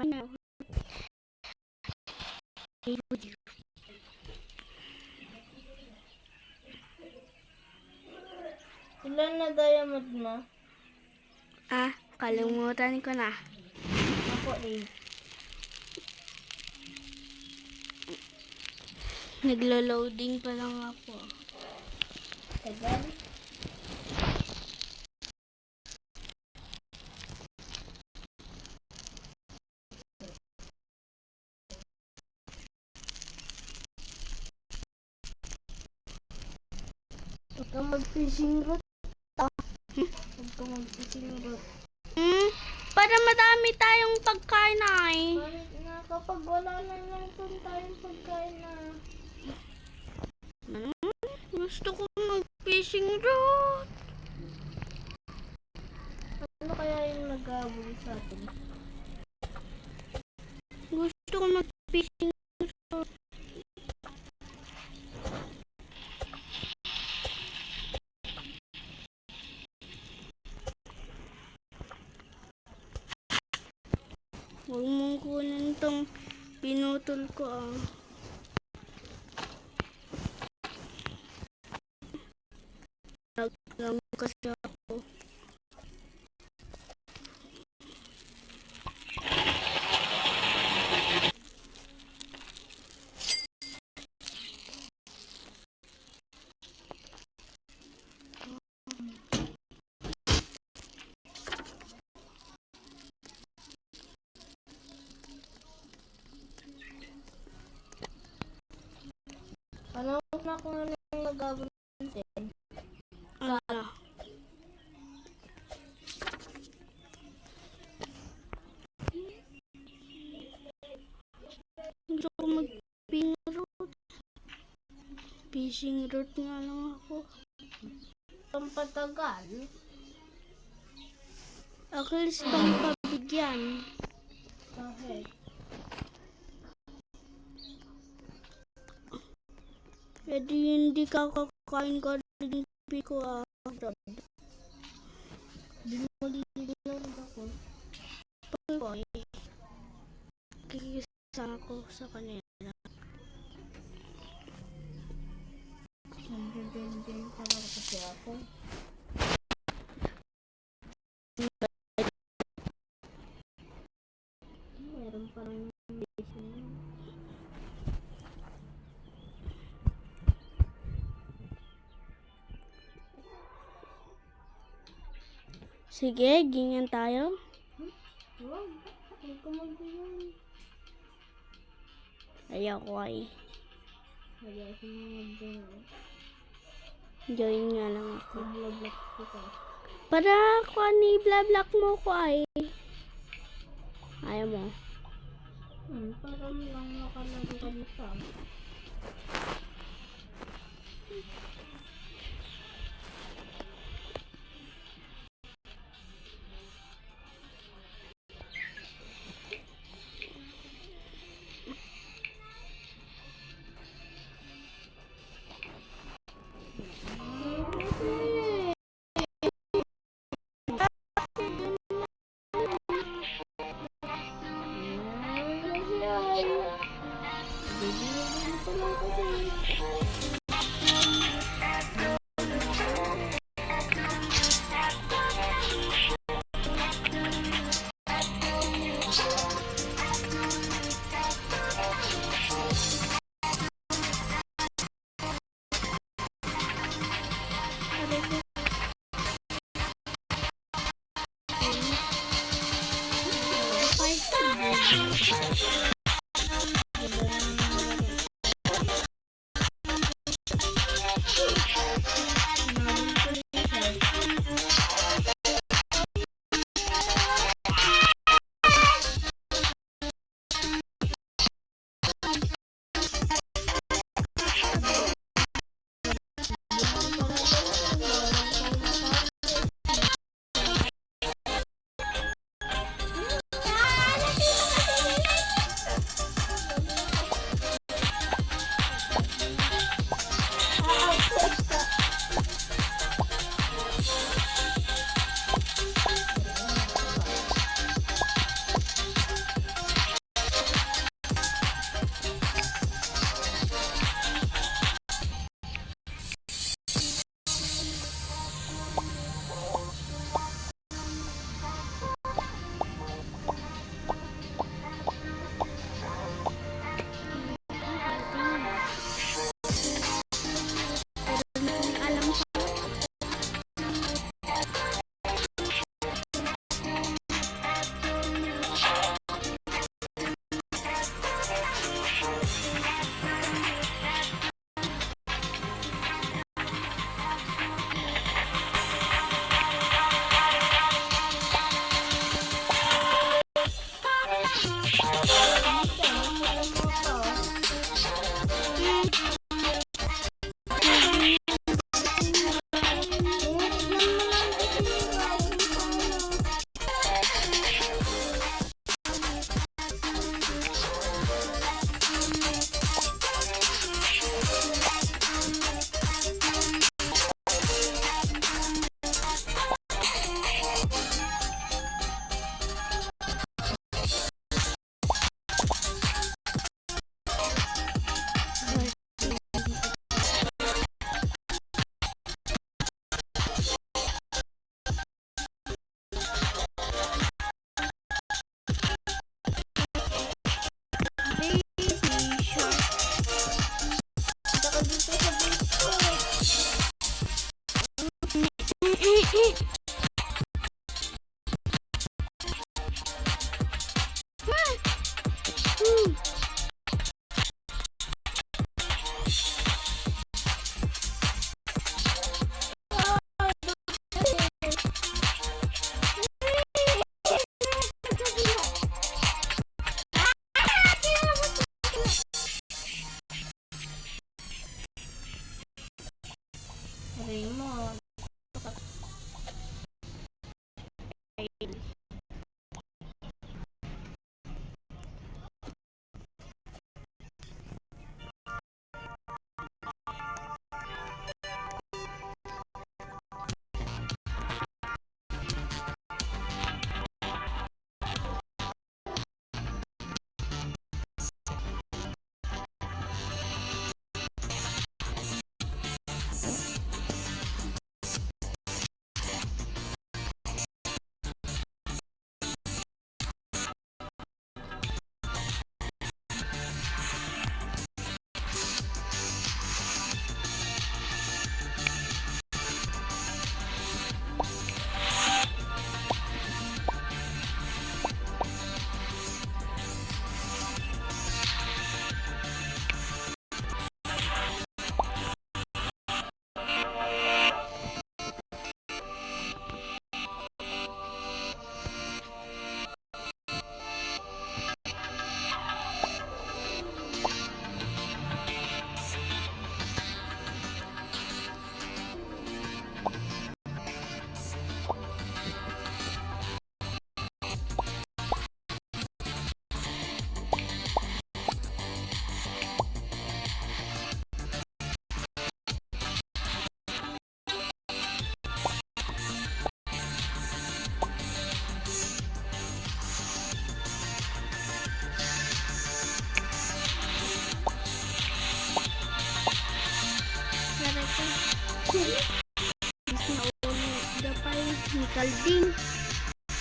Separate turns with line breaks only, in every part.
na.
Ilan na diamond mo?
Kalimutan ko na.
Ako 8.
Naglo-loading pa lang ako.
Tagal. Huwag kang mag-fishing rod. Huwag kang mag-fishing rod.
Para madami tayong pagkain ay.
Bakit na kapag wala na lang tayong pagkain na?
Gusto ko mag-fishing rod.
Ano kaya yung nag-aabol sa atin?
Gusto ko mag-fishing rod. Huwag mong kunin tong pinutol ko Naglam kasi ako.
Ano na kung ano yung nag-aabol natin?
Gusto ko mag-fishing rod. Fishing rod nga lang ako.
Pampatagal.
At least pang pabigyan.
Bakit?
Pwede hindi ka kakain ka rin ko
Di mo lililang ako.
Boy. Kikisa ako sa kanila.
Nandiyan talaga kasi ako. Meron parang base na.
Sige, ganyan tayo.
Wow, huwag ka mag-join.
Ayoko ay.
Kaya ako mag-join.
Join nga lang ako.
Mag-vlog kita.
Para ako ni-vlog mo ko ay. Ayaw mo.
Parang lang nakalaro kami sa.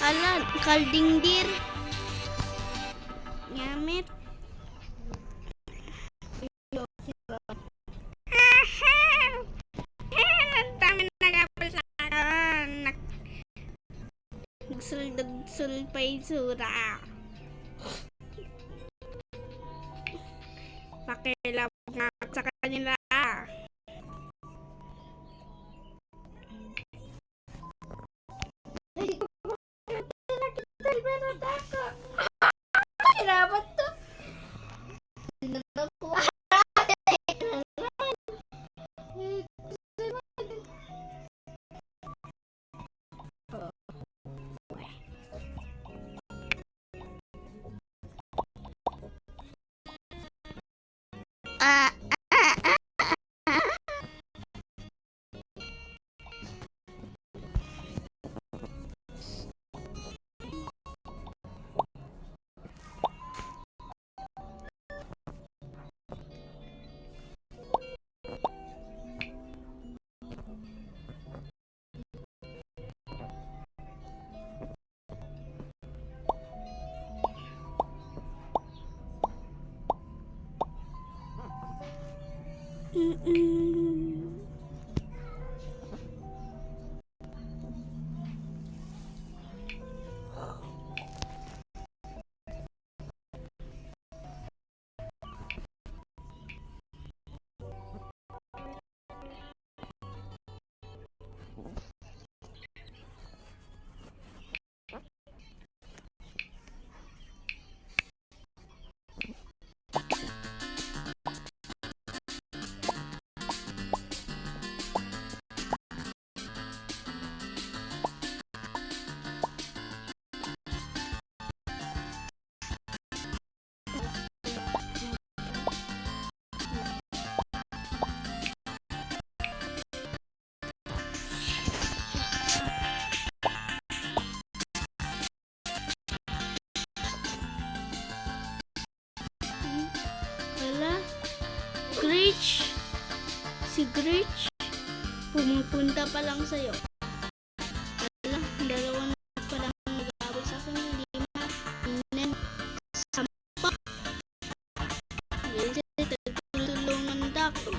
Ala, kaldingdir. Nyamit. Ang dami nag-apple sa akin. Nagsul pa yung sura. Pakilabog nga sa kanila.
Dapat to.
Ah, mm-mm. Wala. Grinch. Si Grinch. Pumupunta pa lang sa'yo. Wala. Dalawa na pa lang nag-aaway sa akin. 5, 6, 10. Kasi tutulungan dako.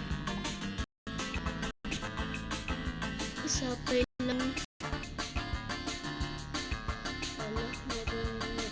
Isa pa lang. Wala. Meron na.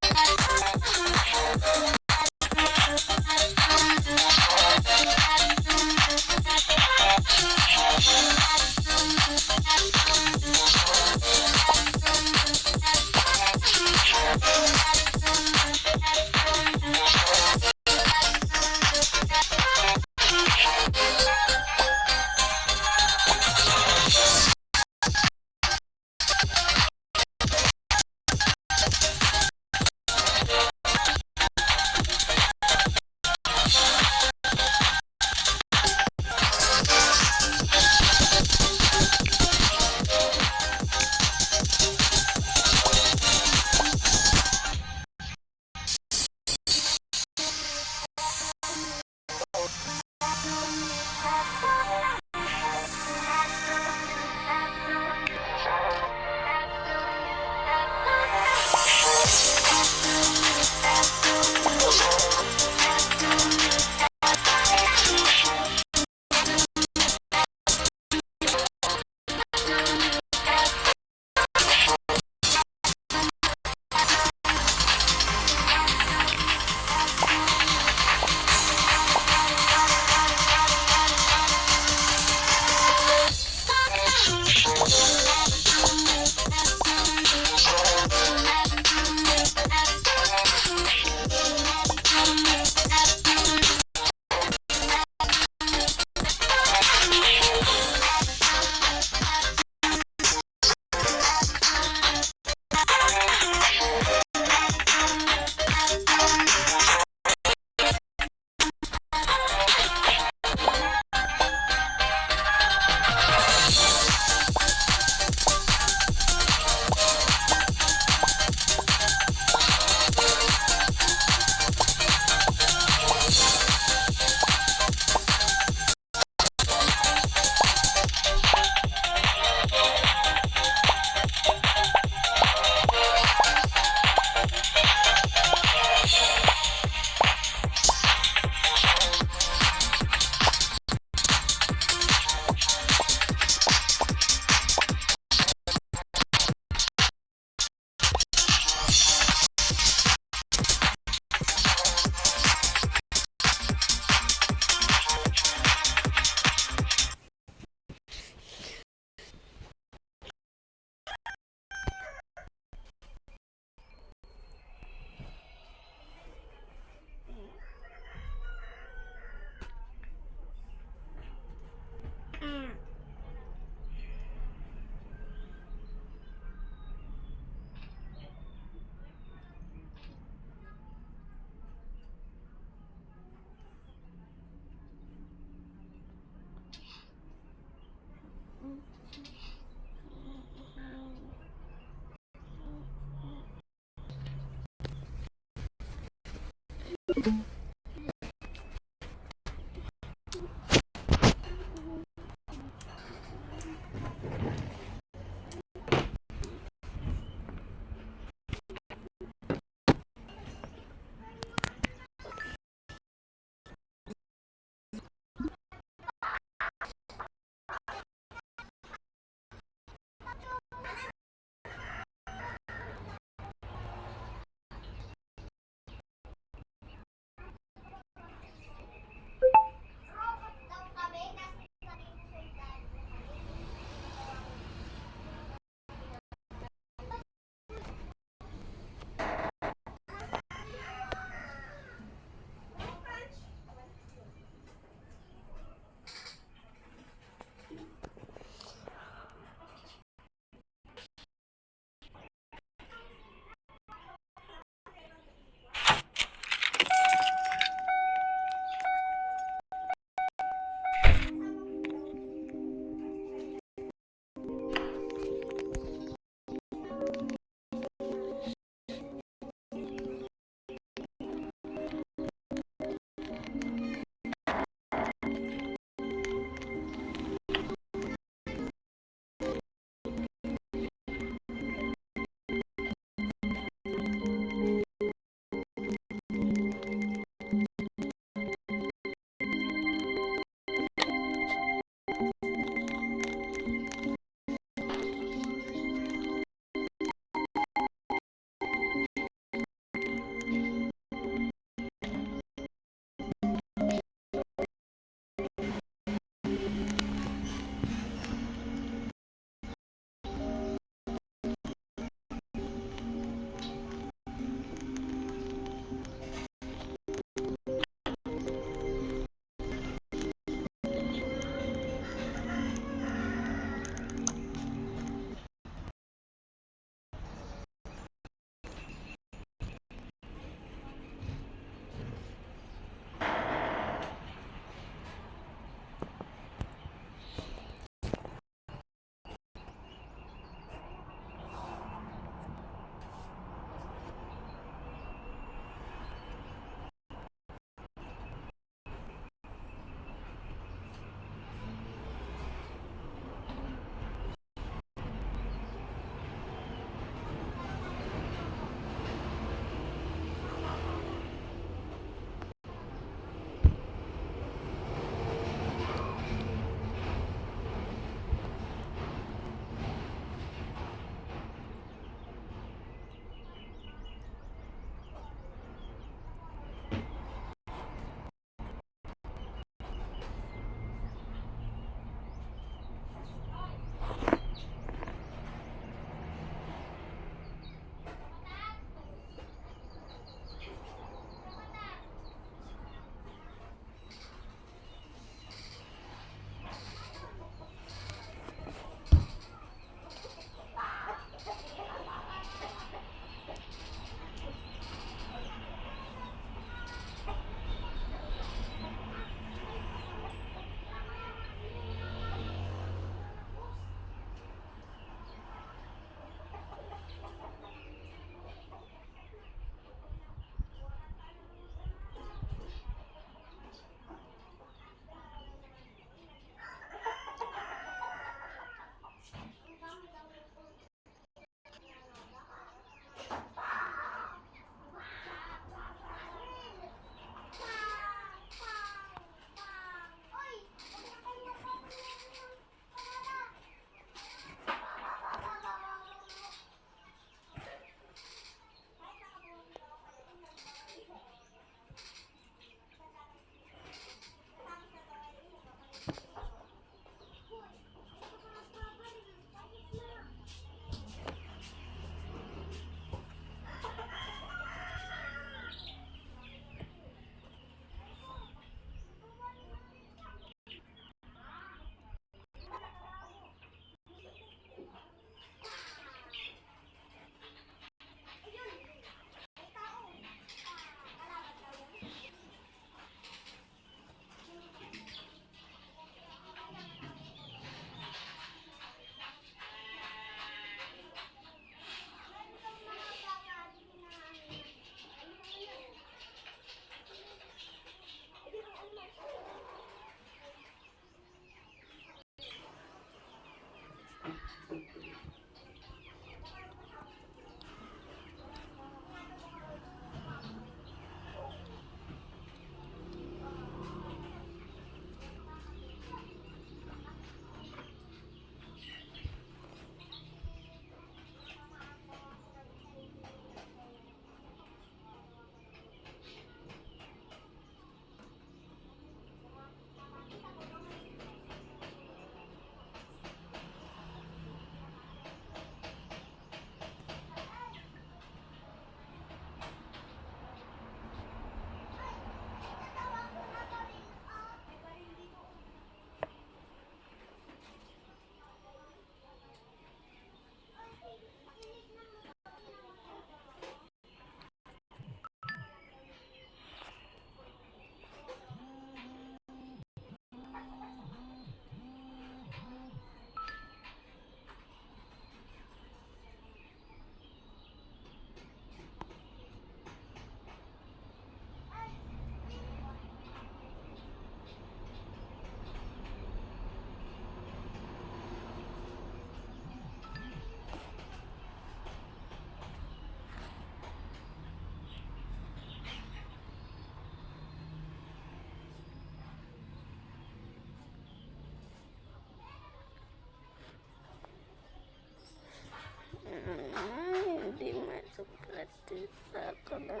Suklatita ko na.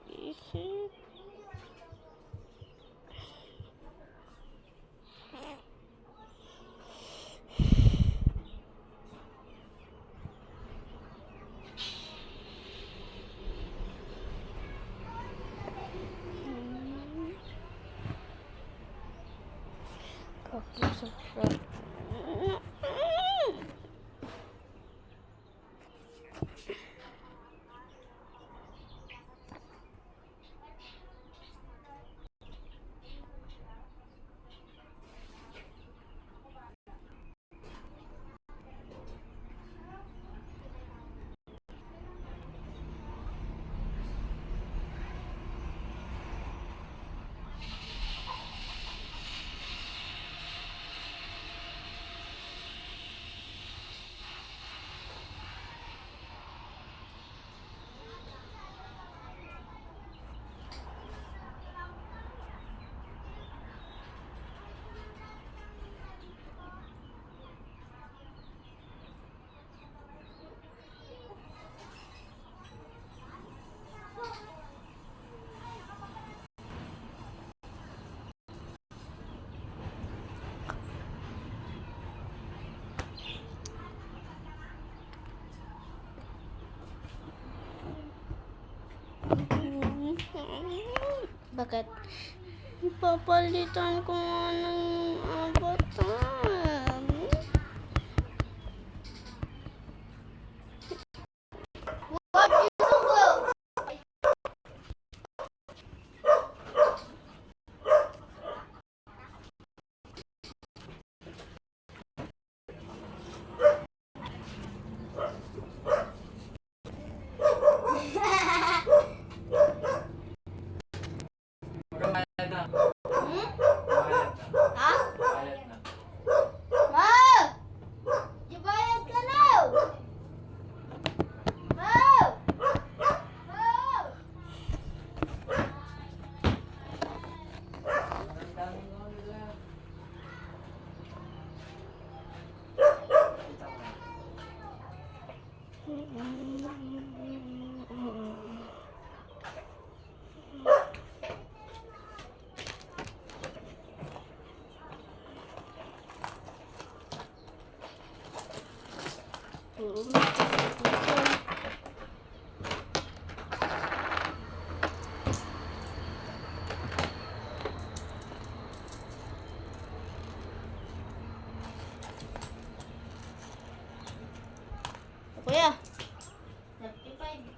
Isip. Kakasuklat. Bakit? Papalitan ko nga ng avatar.
Bayad na.
Hmm?
Bayad na.
Ha?
Bayad na.
Ma! Ibayad ka na! Ma! Ma!
Ang daming ano nila. Kita mo.
Kuya. 35.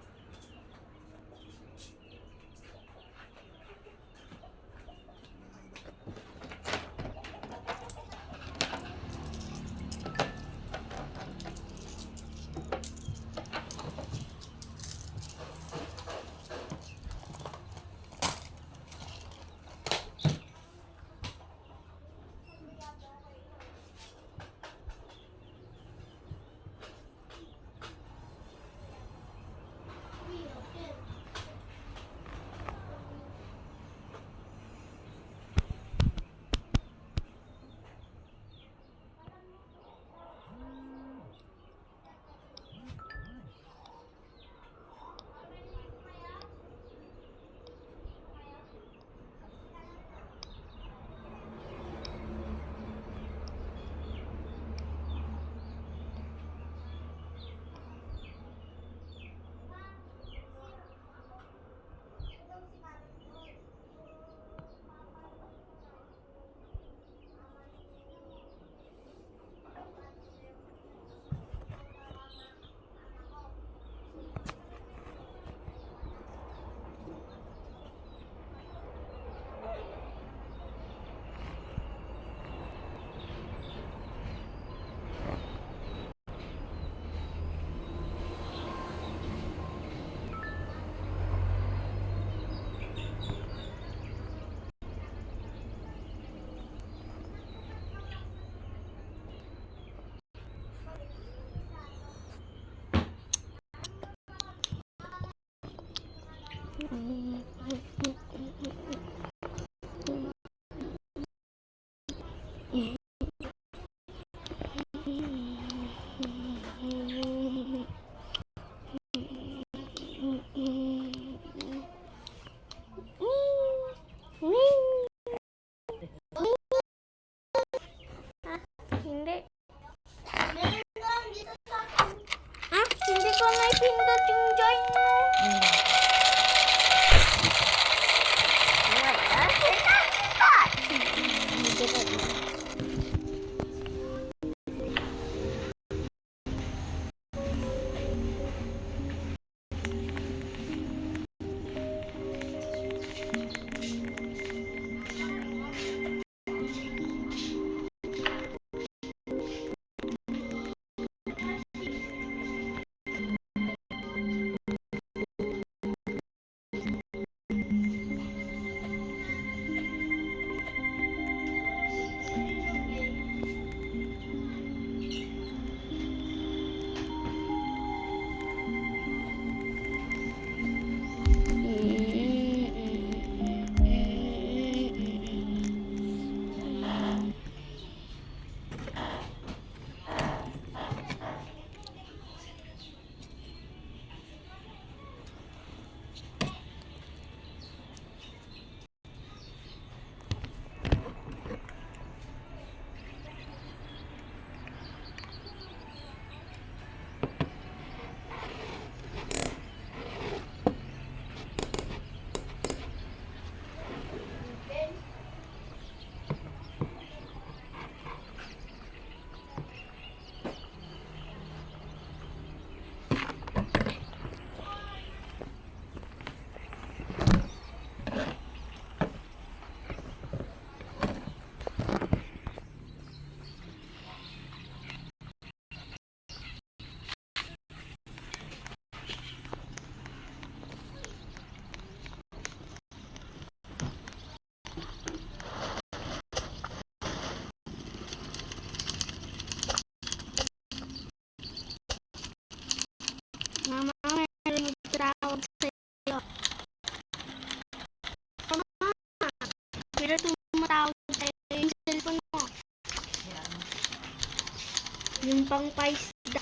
Yung pang paisda.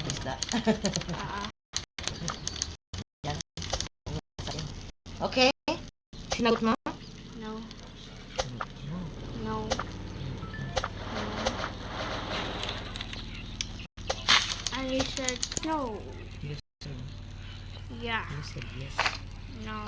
Isda.
Ah,
Yan. Okay. Sinagot mo?
no. No. I said no.
You said,
Yeah.
you said yes.
No.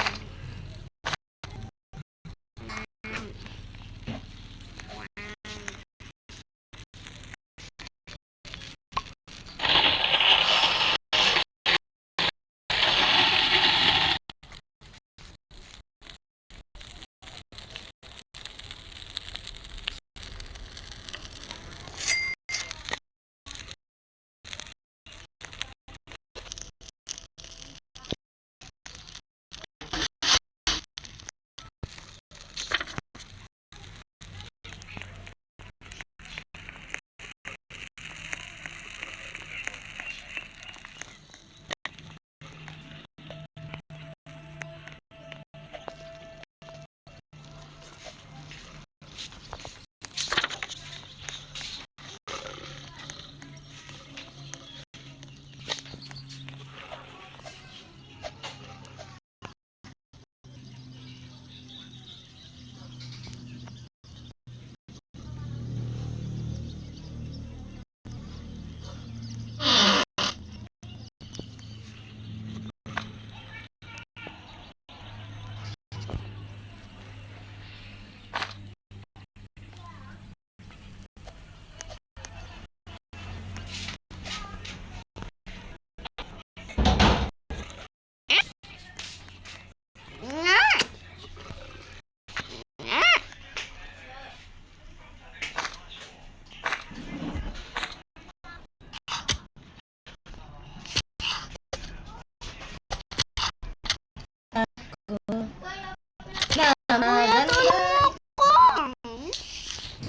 Maganda.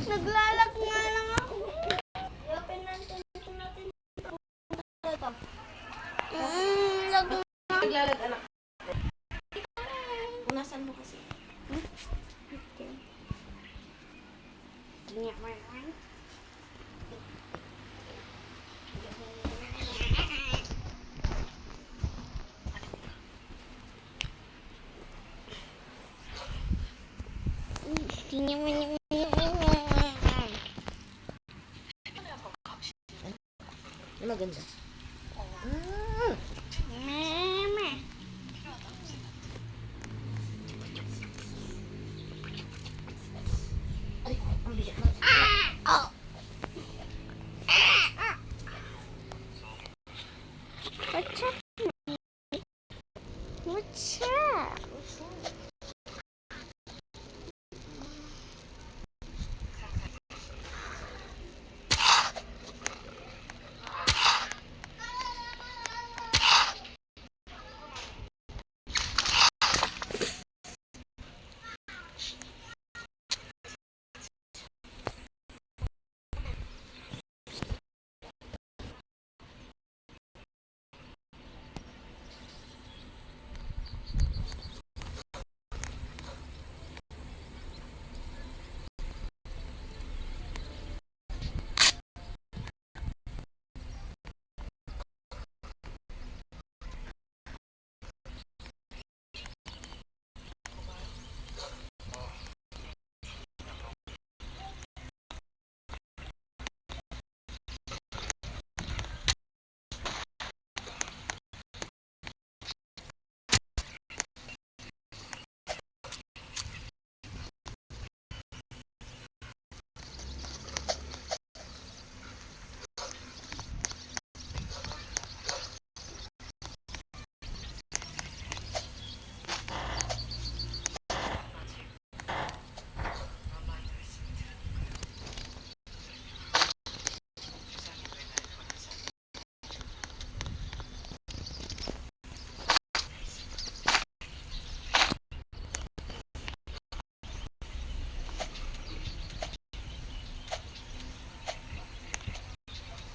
Naglalak nga lang ako.
Naglalag anak. Punasan mo kasi. Maganda.
Meme.
Ay, ang bigat na.
What's up? What's up?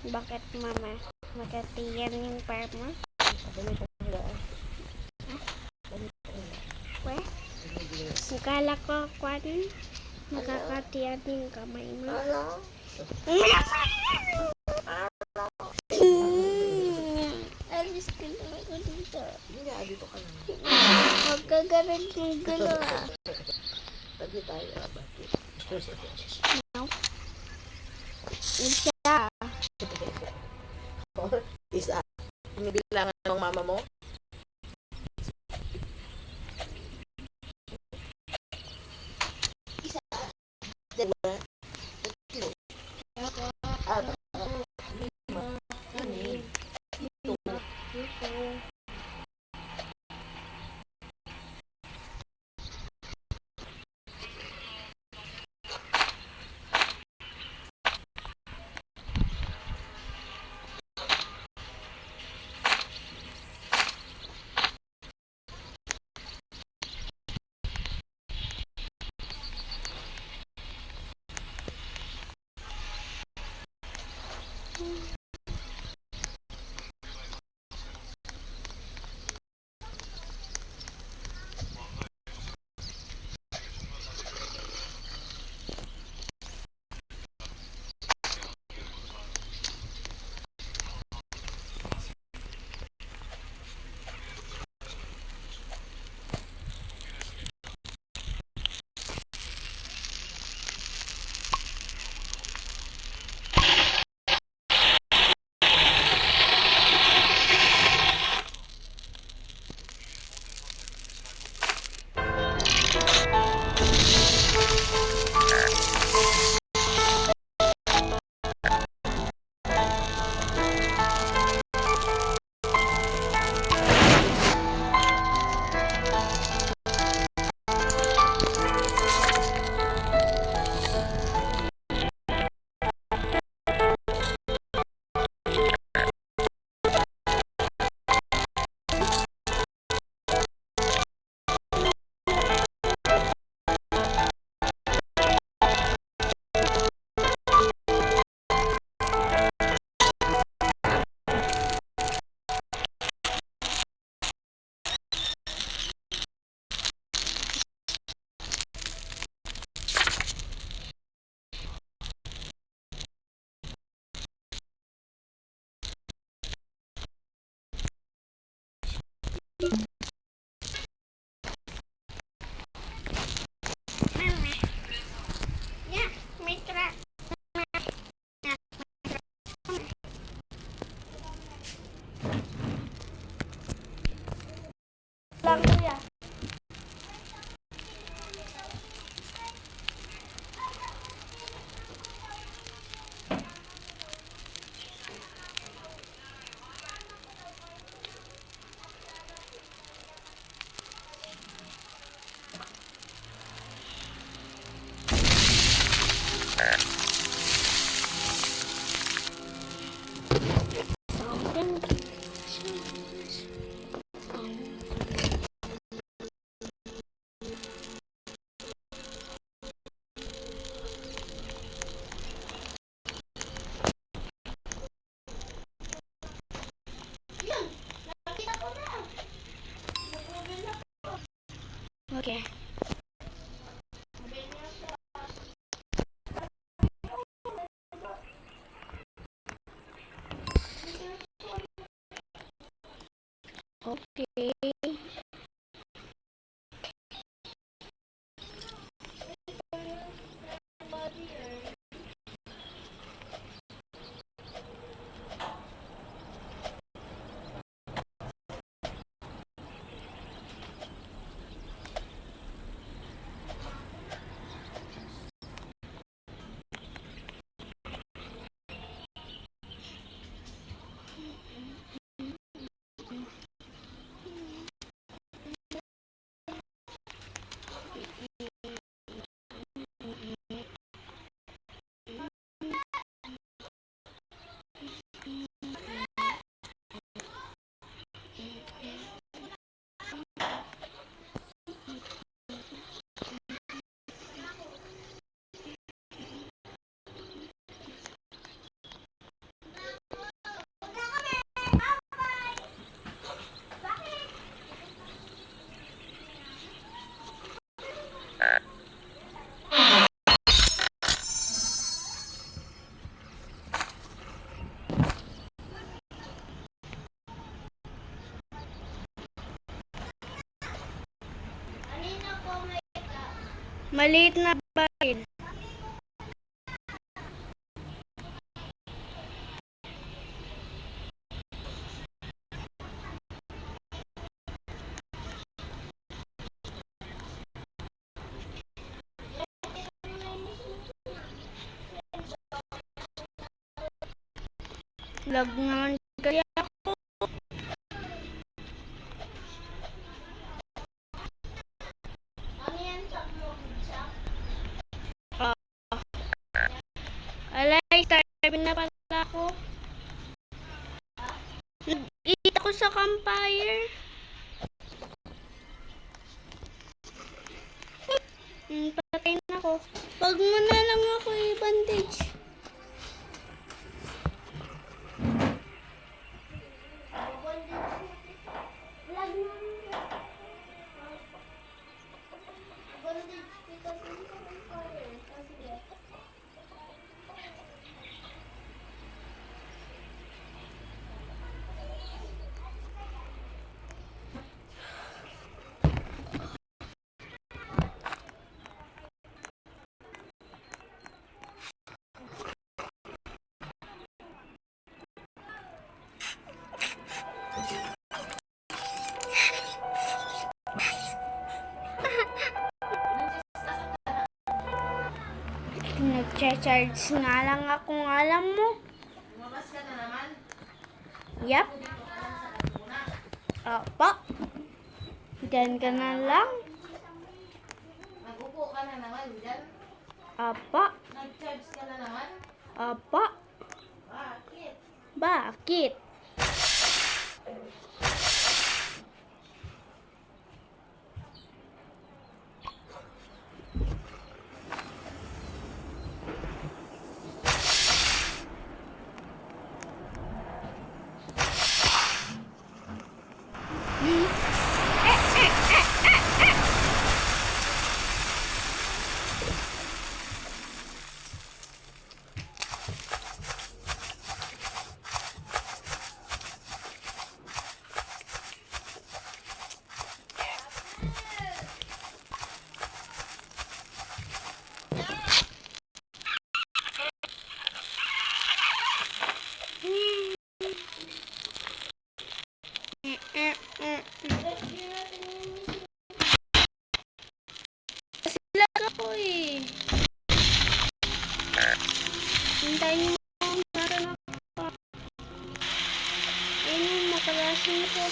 Bakit mama? Magkatiyan yung park mo? Weh? Nakala ko kwan? Magkakatiyan yung kamay mo. Alis ka na ako dito.
Hindi, dito ka lang.
Huwag ka ganun ng gano'n ah.
Tabi tayo, bakit?
Isa.
Isa. Binibilangan ng mama mo? Isa. Diba?
Yeah, may truck. Lang kuya. Okay. Okay. Maliit na baril. Lag naman kaya ako. Alay, starving na pala ako. Nag-eat ako sa campfire. Patay na ako. Wag mo na lang ako i-bandage. Nag-charge nga lang akong alam mo.
Lumabas ka na naman.
Yap. Apa. Diyan ka na lang.
Nag-upo ka na naman dyan.
Apa.
Nag-charge ka na naman.
Apa.
Bakit?
Bakit? Lag ako eh. Hintayin mo ako. Naroon ako. Ayun, makalasin ko.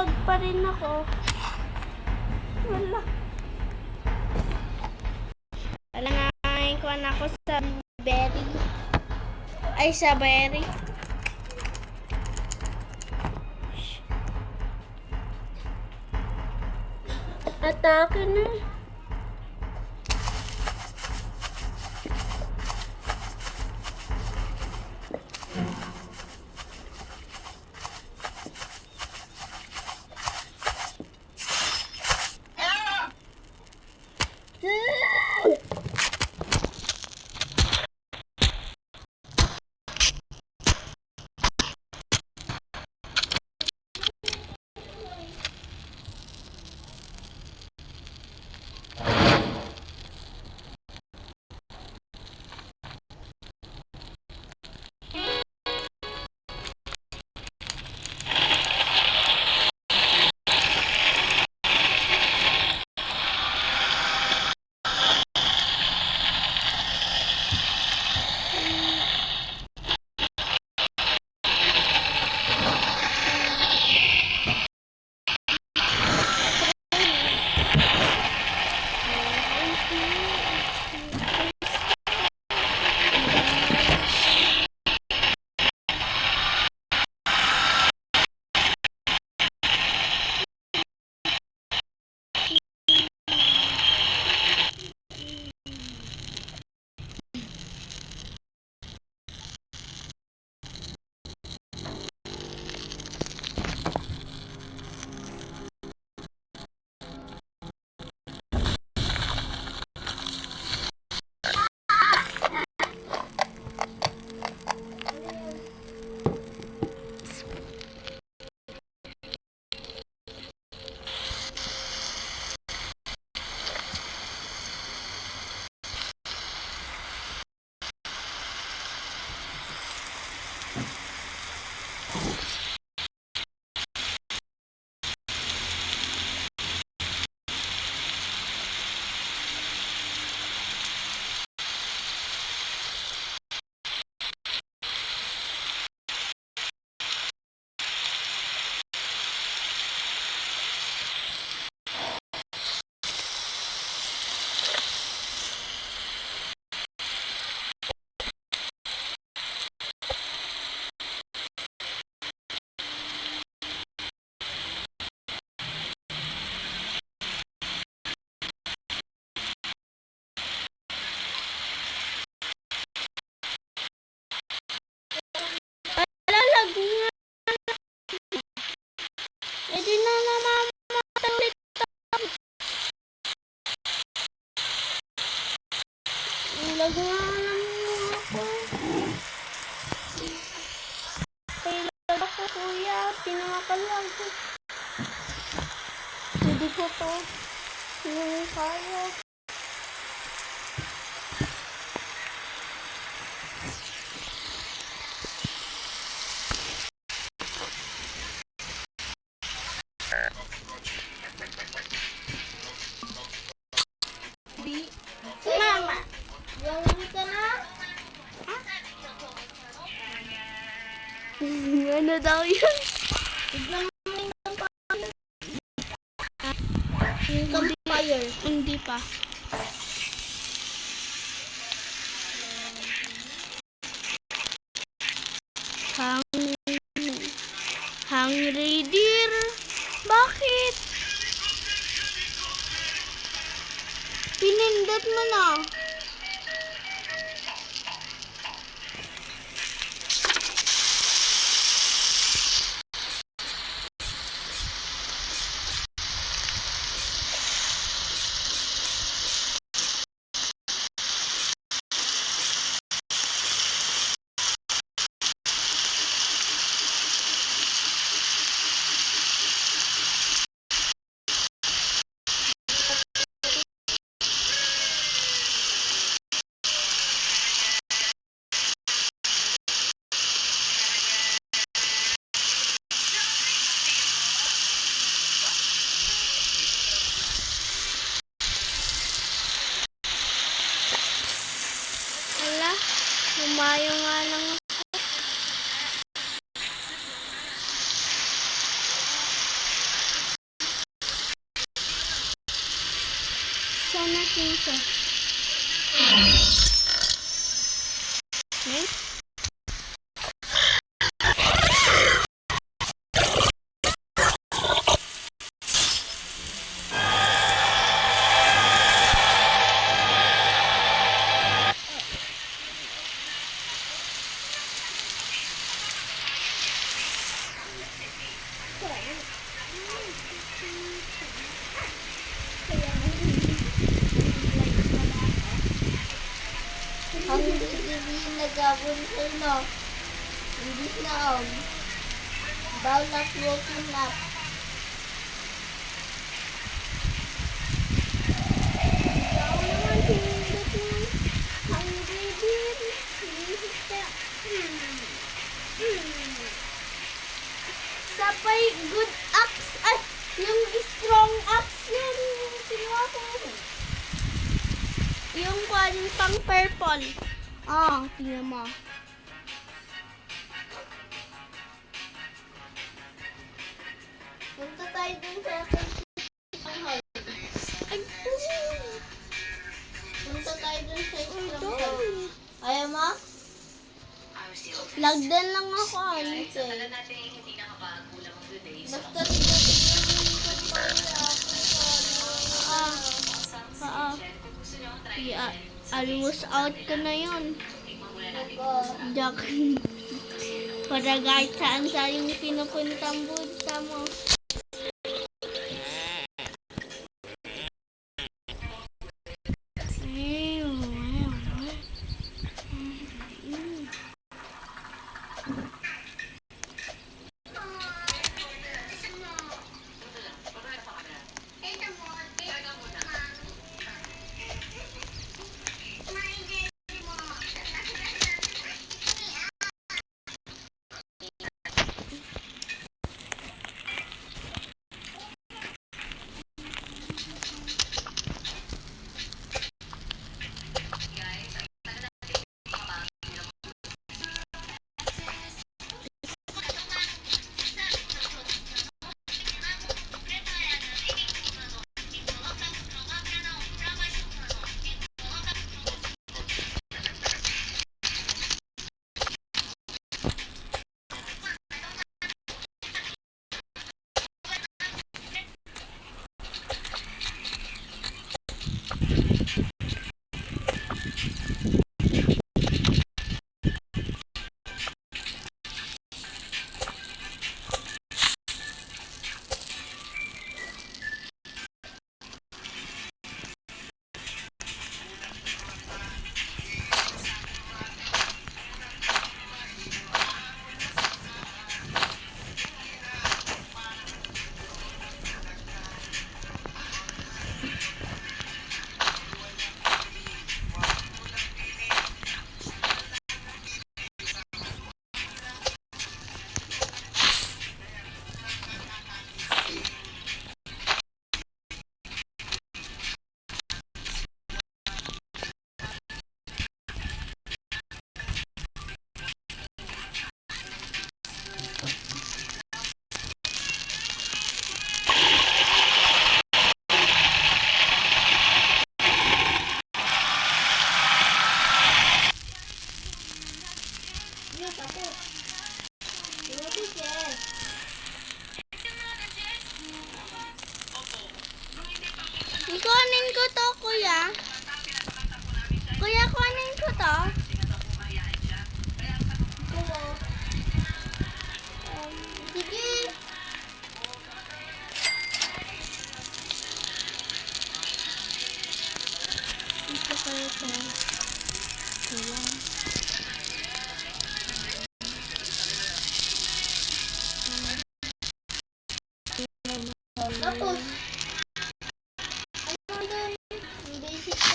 nagbablog pa rin ako. Wala. Wala nga ikuan ako sa berry. Ay, sa berry. Atake na. Lalag nga. Eh di na namamatay ulit ako. Lalag nga naman ako. Kailan ako kuya, pinakalag ko. Hindi ko to. Hindi kaya. Mama,
Gawin ka na?
ano daw yun?
Tignan mo yung campfire.
Yung
Campfire.
Hindi pa. Hungry deer? Bakit? Pinindot mo na. ikaw na 15. Okay?
Ang hindi nagabon sa'yo. Hindi na bawal walking up.
Ikaw naman pinindot ng hungry bear. Hinihita. Sapay good axe. Ay, yung strong axe yun. Yung sinuha ko. Yung pang purple. Ah, tingnan mo.
Punta tayo dun sa hall.
Ay,
Punta tayo dun sa hall. Ayaw mo?
lagdan lang ako. Ante.
Basta tignan
Ah, yeah, almost out ko na yun.
ko.
Jack. Para kahit saan sa yung pinupuntang budta mo. Kunin ko to, kuya. Kuya, kunin ko to.
Sige.
Ito kayo to. Kuya.
Tapos. Ano doon? Basic ko.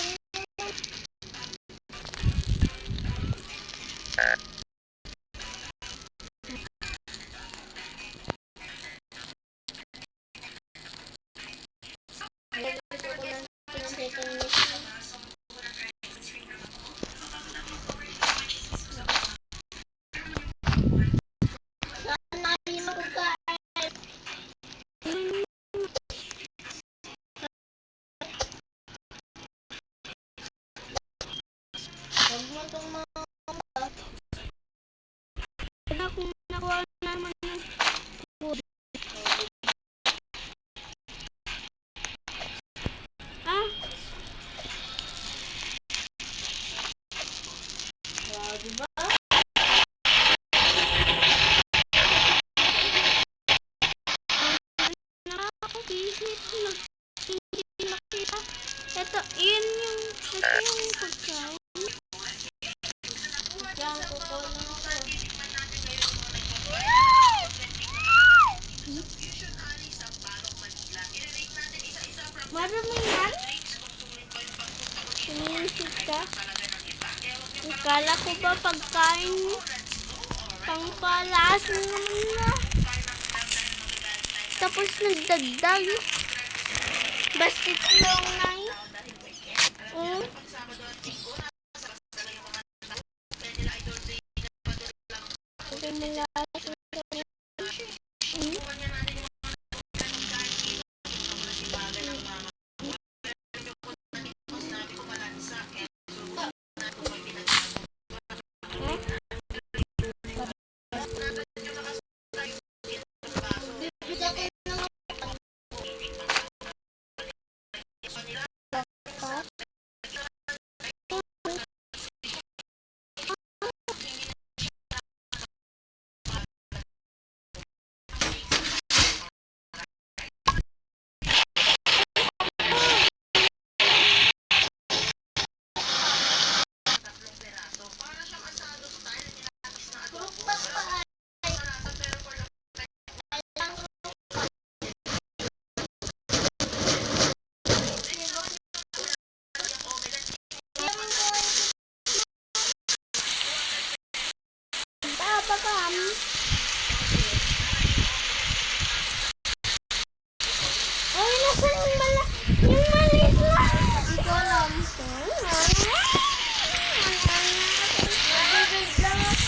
itong mga
Wala akong nakuha naman ng food. Ah,
diba?
nakakabihit. Hindi nakita. Ito yung pagkain.
Diyan, kukunin ko.
Marami yan? Sinisip ka? Akala ko ba pagkain pangpalasan naman na? Tapos nagdagdag. Basit lang na yun. Okay, malasa. Ay, nasa yung maliit lang. Hindi ko alam.
Nabibig lang ako.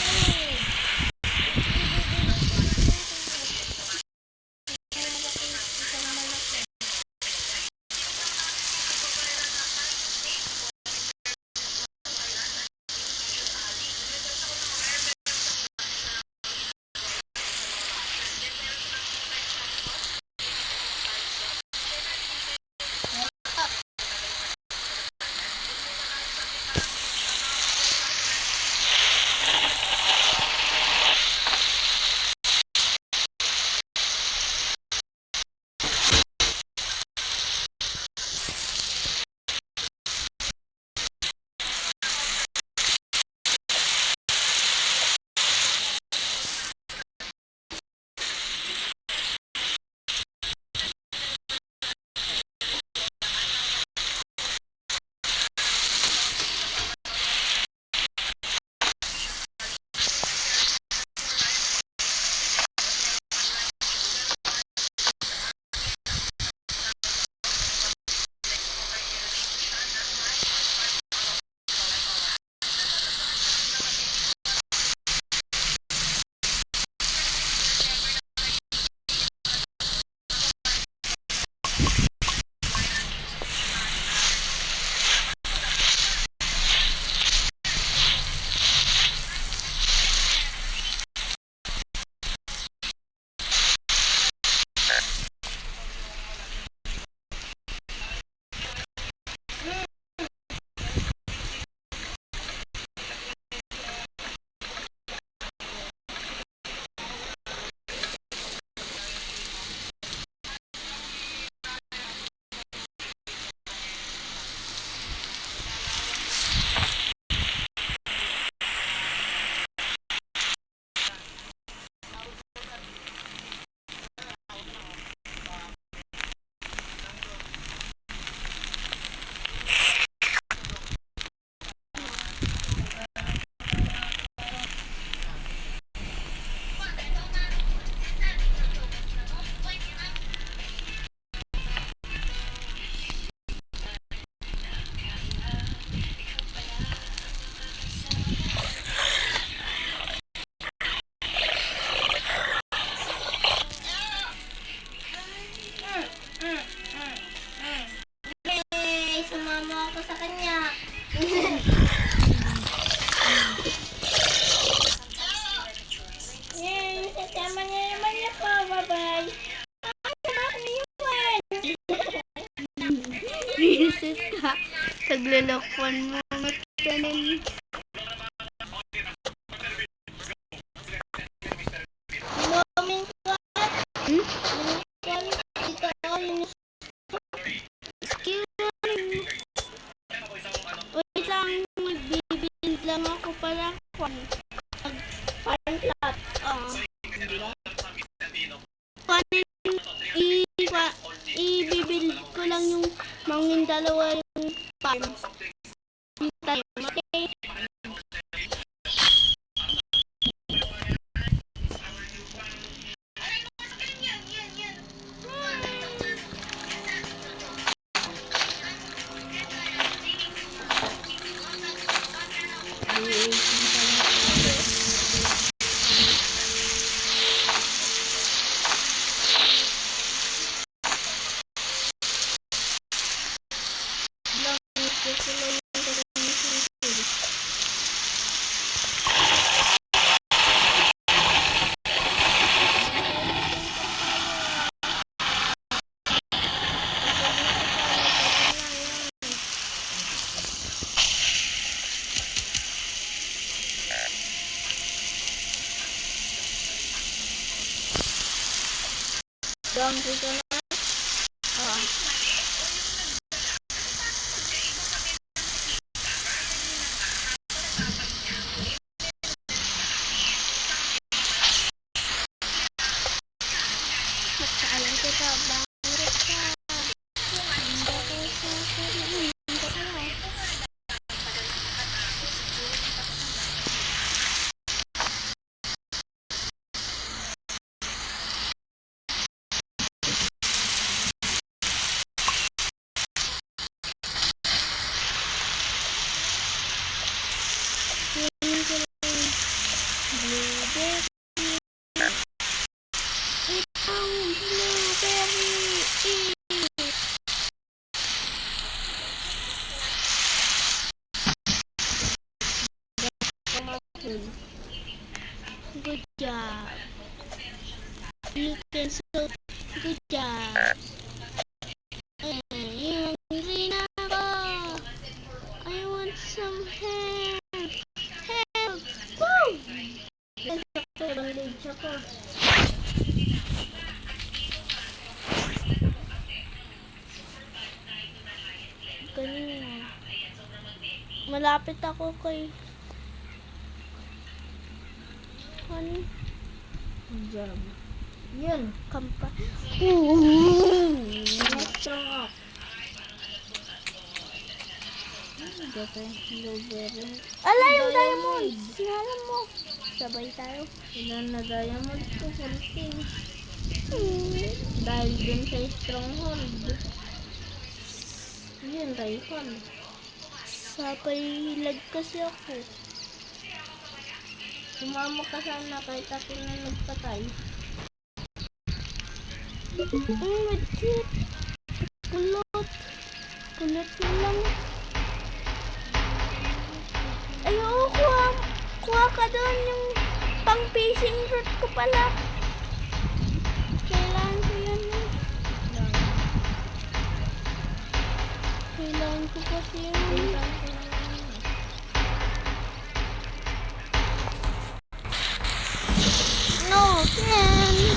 Sumama ako sa kanya. Visit ka. Taglilokwan mo. Matanin.
Mommy ka.
Hmm?
Dito yung
Excuse me. Wait lang. Magbibind lang ako para
pantat.
Ibibuild ko lang yung mangin dalawa yung farm. Okay?
Donkey ka na.
Magkaalam ko ka. Bakit ka? Bakit ka? Good job. You can so good job. Yung hungry na ako. I want some help. Help! Woo!
Sakto, bandage ako.
Ganun. Malapit ako kay... Ano?
Job. Yun.
Kampa.
Next strong up. Blueberry.
Ala yung diamond! Sinala mo. Sabay tayo.
Ilan na diamond ko, 14. Dahil dun sa stronghold. Yun, rifle.
Sabay lag kasi ako.
Sumama ka sana kahit ako na nagpatay.
Legit. Kulot. Kulot na lang. Ay, oo, kuha ka doon yung pang fishing rod ko pala. Kailangan ko yan. Kailangan ko kasi yun. No, Ken.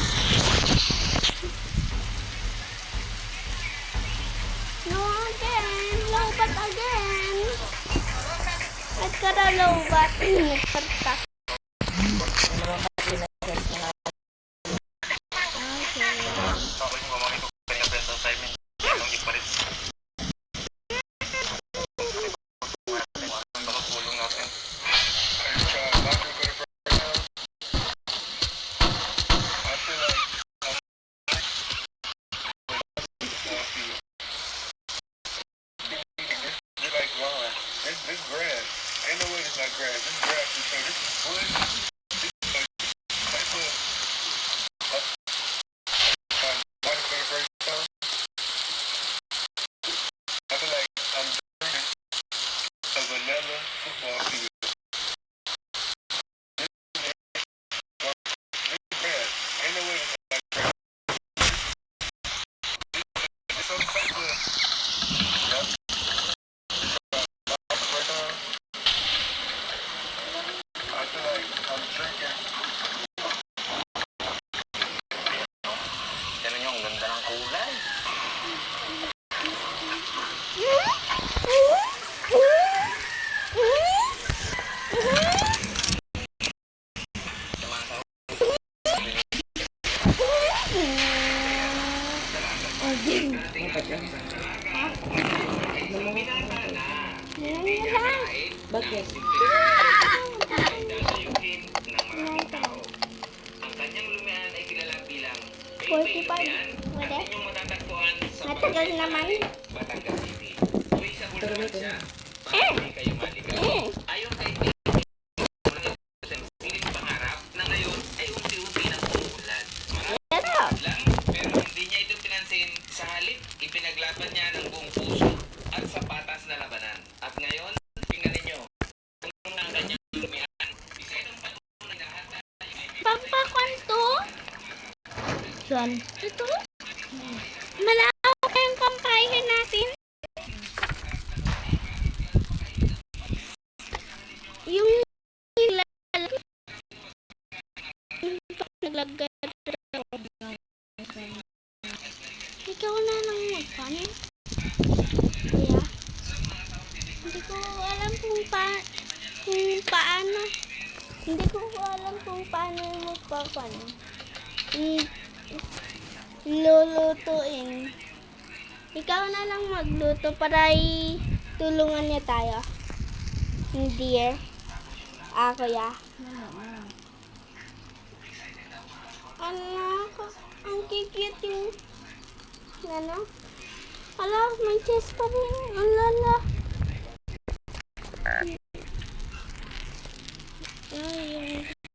No, again. Lobat again. Nagkara lobat. Nagkarta.
This grass. Ain't no way it's not grass. This grass is so this is wood. This is type of body for the first time. I feel like I'm dreaming of another football field. This grass. Ain't no way it's not grass. This some type of. Yep. Right now, I feel like I'm drinking.
Tignan nyo, ang ganda ng kulay.
Bakit?
Ang kanyang lumihan ay kilalang bilang
45. Wala.
yung matatagpuan sa
Matagal naman.
Batangas City. Tuwing sa bulungan siya, para hindi kayo maligaw. Ayon kay mga piling pangarap na ngayon ay unti-unti nang umuulan. Marami lang, pero hindi niya ito pinansin. Sa halip, ipinaglaban niya ng buong puso at sa patas na labanan. At ngayon, tingnan ninyo, kung ang kanyang lumihan, isa itong patunay na lahat
Pampakwanto?
Saan?
Ito? Malawak yung kampayan natin. Yung naglagay. Ikaw na lang magpaano? Yeah. Hindi ko alam kung paano. Hindi ko alam kung paano magpapaano. Lulutuin. Ikaw na lang magluto para tulungan niya tayo. Hindi kuya. Anak, ang cute yung ano? Ala, may chest pa rin. Ang lala. Ay,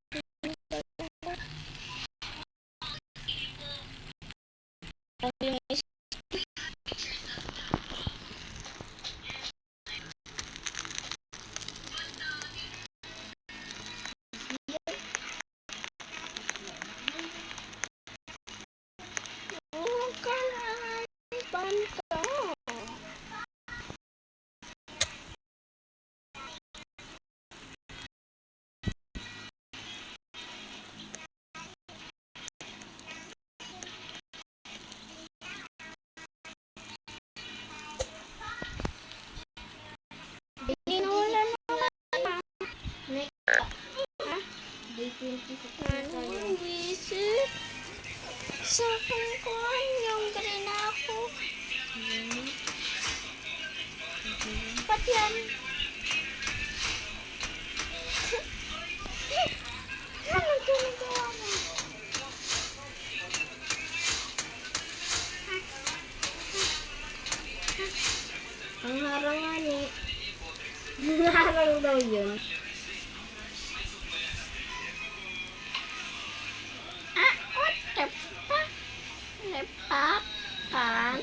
Anong visit? Sa kungkuhan yung galing ako. Ba't yan? Anong ginagawa mo?
Ang harang nga ni. Harang daw yun.
What the fuck? Lepakan?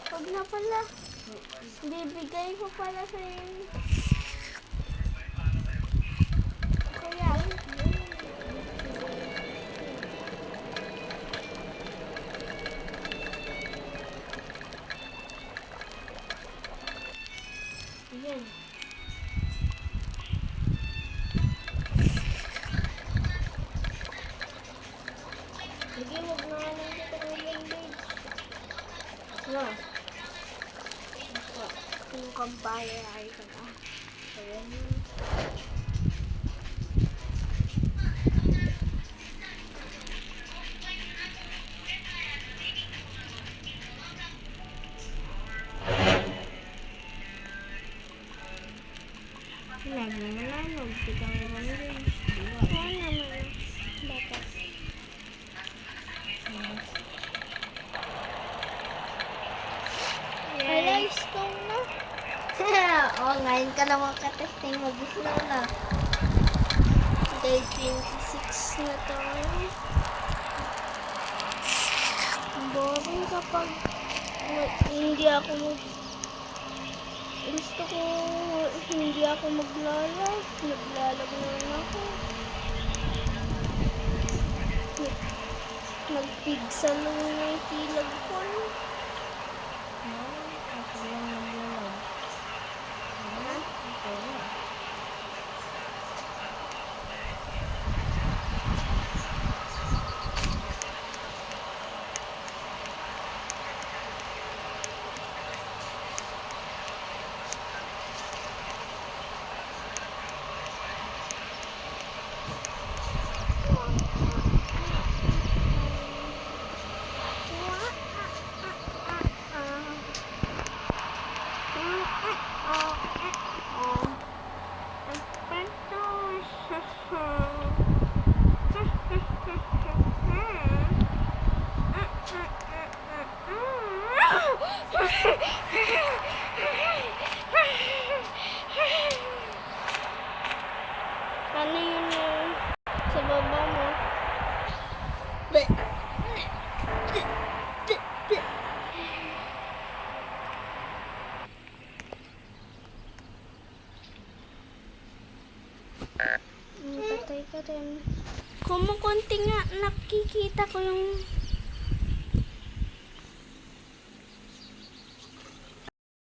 Huwag na pala. Bibigay ko pala sa inyo. Kuya.
Yan. Sige, huwag na nga lang kita ng babe. Na.
Yung kampaya ay ka na.
Ayan.
Sinabi mo na, magbigay mo na rin. Oo naman. Bakit? Wala, slow na.
Oo, ngayon ka lang makatesting mag-slow na.
Day 26 na tayo. Boring kapag hindi ako gusto ko hindi ako maglalag. Naglalag naman ako. Nagpigsa lang yung tilag ko.
Ako lang naglalag. Okay na.
Ano yun sa baba mo? Bleh. Patay ka rin. Kumukunti nga, nakikita ko yung